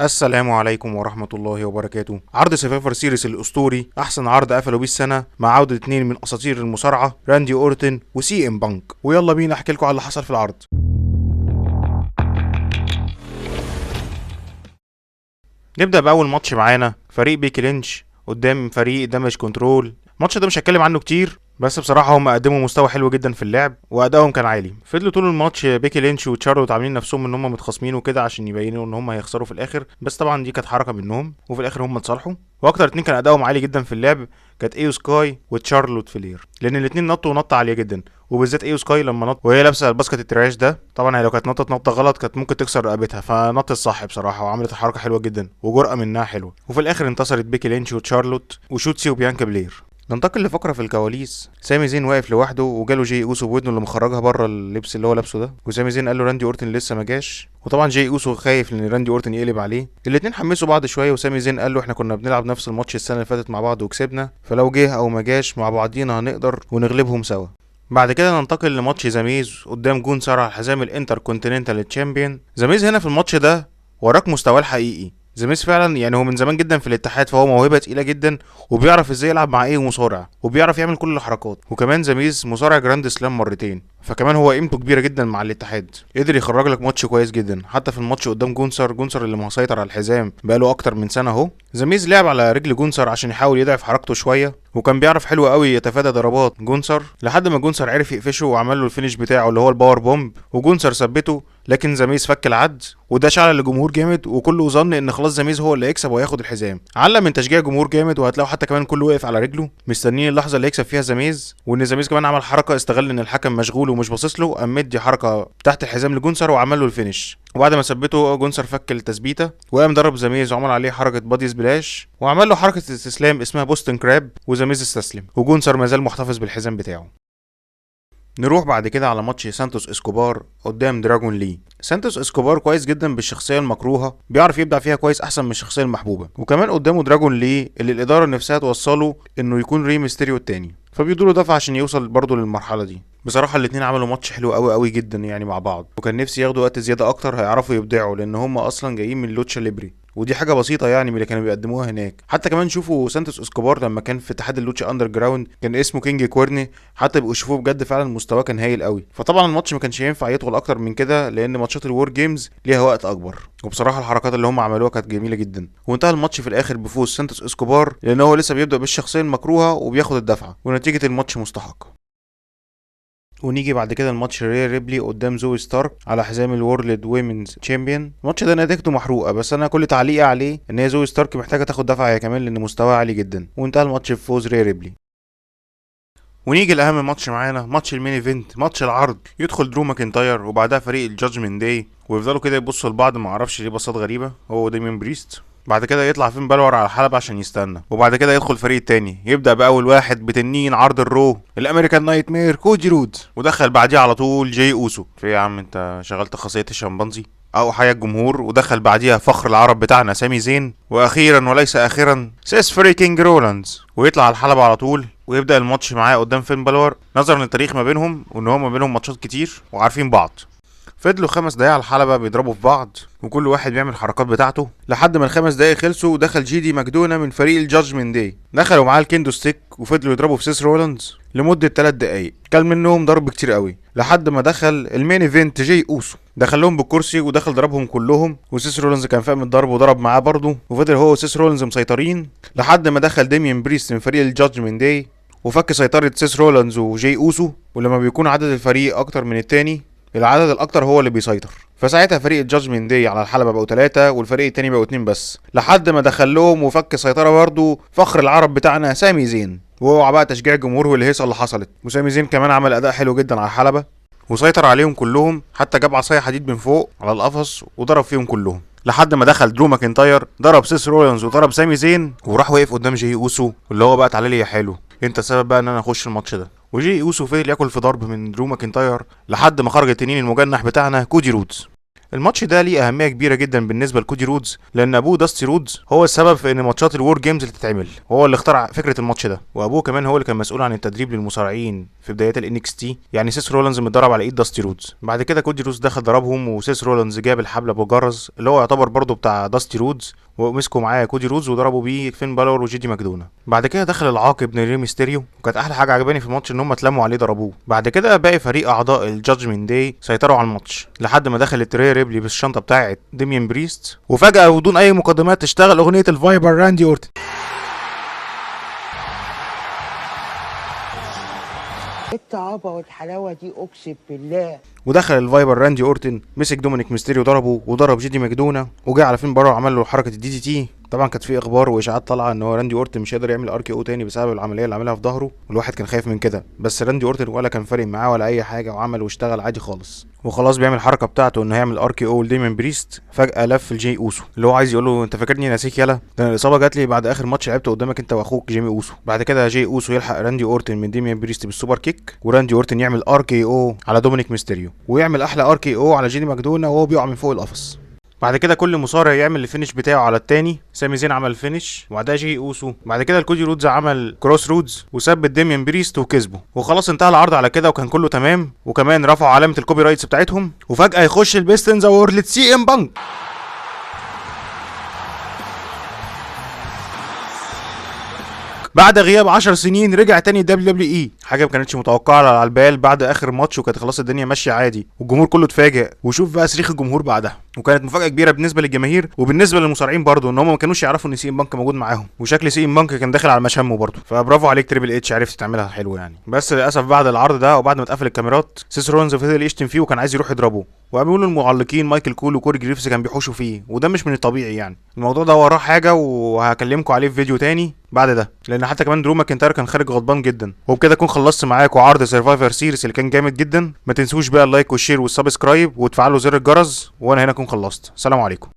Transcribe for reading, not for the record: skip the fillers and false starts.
السلام عليكم ورحمة الله وبركاته. عرض سيرفايفر سيريس الأسطوري، أحسن عرض قفلوا بيه السنة مع عودة اتنين من أساطير المصارعة، راندي أورتن وسي ام بانك. ويلا بينا أحكي لكم على اللي حصل في العرض. نبدأ بأول ماتش معانا، فريق بيكي لينش قدام فريق دامج كنترول. الماتش ده مش هتكلم عنه كتير، بس بصراحة هم قدموا مستوى حلو جدا في اللعب وأدائهم كان عالي. فضلوا طول الماتش بيكي لينش وتشارلوت عاملين نفسهم ان هم متخاصمين وكده عشان يبينوا ان هم هيخسروا في الاخر، بس طبعا دي كانت حركة منهم وفي الاخر هم اتصالحوا. واكتر اتنين كان ادائهم عالي جدا في اللعب كانت ايو سكاي وتشارلوت فلير، لان الاتنين نطوا نطة عالية جدا، وبالذات ايو سكاي لما نط وهي لابسه الباسكت التراش ده. طبعا هي لو كانت نطت نطه غلط كانت ممكن تكسر رقبتها، فنطت صح بصراحه وعملت حركه حلوه جدا وجرأه منها حلوه. وفي الاخر انتصرت بيكي لينش وتشارلوت وشوتسي وبيانكا بلير. ننتقل لفقره في الكواليس. سامي زين واقف لوحده وجاله جاي اوسو بودنه اللي مخرجها بره اللبس اللي هو لابسه ده، وسامي زين قال له راندي اورتن لسه ما جاش، وطبعا جاي اوسو خايف ان راندي اورتن يقلب عليه. الاتنين حمسوا بعض شويه، وسامي زين قال له احنا كنا بنلعب نفس الماتش السنه اللي فاتت مع بعض وكسبنا، فلو جه او ما جاش مع بعضينا هنقدر ونغلبهم سوا. بعد كده ننتقل لماتش زاميز قدام جونسر على حزام الانتر كونتيننتال تشامبيون. زاميز هنا في الماتش ده وراك مستواه الحقيقي. زاميز فعلا يعني هو من زمان جدا في الاتحاد، فهو موهبه تقيله جدا وبيعرف ازاي يلعب مع ايه مصارع وبيعرف يعمل كل الحركات. وكمان زاميز مصارع جراند سلام مرتين، فكمان هو قيمته كبيره جدا مع الاتحاد. قدر يخرج لك ماتش كويس جدا حتى في الماتش قدام جونسر اللي مسيطر على الحزام بقاله اكتر من سنه اهو. زاميز لعب على رجل جونسر عشان يحاول يضعف حركته شويه، وكان بيعرف حلو قوي يتفادى ضربات جونسر لحد ما جونسر عرف يقفشه وعمل له الفينش بتاعه اللي هو الباور بومب، وجونسر ثبته، لكن زاميز فك العد وده شعل الجمهور جامد، وكله ظن ان خلاص زاميز هو اللي هيكسب وهياخد الحزام. علم من تشجيع جمهور جامد، وهتلاقوا حتى كمان كله واقف على رجله مستنيين اللحظه اللي يكسب فيها زاميز. وان زاميز كمان عمل حركه، استغل ان الحكم مشغول ومش باصص له، قام مدي حركه تحت الحزام لجونسر وعمل له الفينش. وبعد ما ثبته جونسر فك التثبيته وقام ضرب زاميز وعمل عليه حركه بادي سبلاش وعمل له حركه استسلام اسمها بوستن كراب، وزاميز استسلم وجونسر مازال محتفظ بالحزام بتاعه. نروح بعد كده على ماتش سانتوس اسكوبار قدام دراجون لي. سانتوس اسكوبار كويس جدا بالشخصيه المكروهه، بيعرف يبدع فيها كويس احسن من الشخصيه المحبوبه، وكمان قدامه دراجون لي اللي الاداره نفسها توصله انه يكون ري ميستيريو التاني، فبيدوله دفعه عشان يوصل برضه للمرحله دي. بصراحه الاتنين عملوا ماتش حلو قوي قوي جدا يعني مع بعض، وكان نفسي ياخدوا وقت زياده اكتر هيعرفوا يبدعوا، لان هم اصلا جايين من لوتشا ليبري ودي حاجه بسيطه يعني من اللي كانوا بيقدموها هناك. حتى كمان شوفوا سانتوس اسكوبار لما كان في اتحاد اللوتشا اندر جراوند كان اسمه كينج كورني، حتى بيبقوا شوفوه بجد فعلا مستواه كان هايل قوي. فطبعا الماتش ما كانش ينفع يطول اكتر من كده لان ماتشات الوور جيمز ليها وقت اكبر، وبصراحه الحركات اللي هم عملوها كانت جميله جدا. وانتهى الماتش في الاخر بفوز سانتوس اسكوبار لان هو لسه بيبدا بالشخصيه المكروهه وبياخد الدفعه، ونتيجه الماتش مستحق. ونيجي بعد كده الماتش ريا ريبلي قدام زوي ستارك على حزام الورلد ويمنز تشامبيون. الماتش ده نتيجته محروقه، بس انا كل تعليقي عليه ان هي زوي ستارك محتاجه تاخد دفعه هي كمان لان مستواها عالي جدا، وانتهى الماتش بفوز ريا ريبلي. ونيجي لاهم ماتش معانا، ماتش المين ايفنت، ماتش العرض. يدخل درو ماكنتاير وبعدها فريق الجادجمنت داي ويفضلوا كده يبصوا لبعض، ما اعرفش ليه بصات غريبه، هو ديمين بريست. بعد كده يطلع فين بالور على الحلبة عشان يستنى، وبعد كده يدخل الفريق التاني يبدأ بأول واحد بتنين عرض الرو الامريكان نايت مير كودي رود، ودخل بعديه على طول جاي اوسو. في يا عم انت شغلت خاصية الشمبانزي او حياة الجمهور. ودخل بعديها فخر العرب بتاعنا سامي زين، واخيرا وليس اخرا سيس فريكينج رولاندز، ويطلع على الحلبة على طول ويبدأ الماتش معاه قدام فين بالور. نظرا للتاريخ ما بينهم وان هو ما بينهم ماتشات كتير وعارفين بعض، فضلوا 5 دقايق على الحلبة بيضربوا في بعض وكل واحد بيعمل الحركات بتاعته لحد ما ال5 دقايق خلصوا، ودخل جي دي ماكدونا من فريق الجادجمنت داي، دخلوا معاه الكيندو ستيك وفضلوا يضربوا في سيس رولانز لمدة 3 دقايق، كان منهم ضرب كتير قوي لحد ما دخل المين ايفنت جاي اوسو، دخلهم بالكرسي ودخل ضربهم كلهم، وسيس رولانز كان فاهم الضرب وضرب معاه برضه، وفضل هو وسيس رولانز مسيطرين لحد ما دخل ديميان بريست من فريق الجادجمنت داي وفك سيطرة سيس رولانز وجاي اوسو. ولما بيكون عدد الفريق اكتر من التاني العدد الاكتر هو اللي بيسيطر، فساعتها فريق الجادجمنت داي على الحلبة بقوا 3 والفريق التاني بقوا 2 بس، لحد ما دخل لهم وفك سيطرة برضه فخر العرب بتاعنا سامي زين. واوعى بقى تشجيع الجمهور والهيصة اللي حصلت، وسامي زين كمان عمل اداء حلو جدا على الحلبة وسيطر عليهم كلهم، حتى جاب عصاية حديد من فوق على القفص وضرب فيهم كلهم لحد ما دخل درو ماكنتاير ضرب سيس رولانز وضرب سامي زين، وراح واقف قدام جاي اوسو اللي هو بقى تعالى لي يا حلو انت السبب بقى ان انا اخش الماتش ده. وجي اوسو فضل ياكل في ضرب من درو ماكنتاير لحد ما خرج التنين المجنح بتاعنا كودي رودز. الماتش ده ليه اهميه كبيره جدا بالنسبه لكودي رودز، لان ابوه داستي رودز هو السبب في ان ماتشات الوور جيمز اللي تتعمل، وهو اللي اخترع فكره الماتش ده، وابوه كمان هو اللي كان مسؤول عن التدريب للمصارعين في بدايات الانكس تي. يعني سيس رولانز متدرب على ايد داستي رودز. بعد كده كودي رودز دخل ضربهم، وسيس رولانز جاب الحبل ابو جرز اللي هو يعتبر برضه بتاع داستي رودز، ومسكوا معاه كودي رودز وضربوا بيه فين بالور وجيدي ماكدونا. بعد كده دخل العاقب ابن ري ميستيريو، وكانت احلى حاجه عجباني في الماتش ان هم اتلموا عليه ضربوه. بعد كده باقي فريق اعضاء الجادجمنت داي سيطروا على الماتش لحد ما دخلت ري ريبلي بالشنطه بتاعه ديميان بريست، وفجاه وبدون اي مقدمات تشتغل اغنيه الفايبر راندي اورتن. الطعابة والحلاوة دي أقسم بالله. ودخل الفايبر راندي اورتن، مسك دومينيك ميستيريو ضربه، وضرب جيدي ماكدونا، وجه على فين بره عمل له حركه الدي دي تي. طبعا كانت في اخبار واشاعات طالعه ان هو راندي اورتن مش هيقدر يعمل ار كي او تاني بسبب العمليه اللي عملها في ظهره، والواحد كان خايف من كده، بس راندي اورتن ولا كان فارق معاه ولا اي حاجه، وعمل واشتغل عادي خالص، وخلاص بيعمل الحركه بتاعته انه هيعمل ار كي او لديمون بريست. فجاه لف الجي اوسو اللي هو عايز يقول له انت فاكرني ناسيك يالا، ده الاصابه جات لي بعد اخر ماتش لعبته قدامك انت واخوك جيمي اوسو. بعد كده جي اوسو يلحق راندي اورتن من ديمون بريست بالسوبر كيك، وراندي اورتن يعمل ار كي او على دومينيك ميستيريو، ويعمل احلى ار كي او على جيدي ماكدونا وهو بيقع من فوق القفص. بعد كده كل مصارع يعمل الفينش بتاعه على التاني. سامي زين عمل الفينش، وبعدها جي اوسو. بعد كده الكودي رودز عمل كروس رودز وثبت ديميان بريست وكسبه، وخلاص انتهى العرض على كده وكان كله تمام، وكمان رفعوا علامه الكوبي رايتس بتاعتهم. وفجاه يخش البيستنز وورلد سي ام بانك بعد غياب 10 سنين، رجع تاني دبليو دبليو اي. حاجه ما كانتش متوقعه على البال بعد اخر ماتش، وكانت خلاص الدنيا ماشيه عادي والجمهور كله اتفاجئ. وشوف بقى صريخ الجمهور بعدها، وكانت مفاجاه كبيره بالنسبه للجماهير وبالنسبه للمصارعين برضه، ان هم ما كانوش يعرفوا ان سي ام بانك موجود معاهم، وشكل سي ام بانك كان داخل على مشامه برضه. فبرافو عليك تريبل اتش، عرفت تعملها حلو يعني. بس للاسف بعد العرض ده وبعد ما اتقفل الكاميرات، سيس رولينز فضل يشتم فيه وكان عايز يروح يضربه، وقاموا له المعلقين مايكل كول وكوري جريفز كان بيحوشوا فيه، وده مش من الطبيعي يعني. الموضوع ده وراه حاجه وهكلمكم عليه في فيديو تاني بعد ده، لان حتى كمان درو ماكنتاير كان خارج غضبان جدا. وبكده اكون خلصت معاكم عرض سرفايفر سيريس اللي كان جامد جدا. ما تنسوش بقى اللايك والشير والسبسكرايب وتفعلوا زر الجرس، وانا هنا اكون خلصت. سلام عليكم.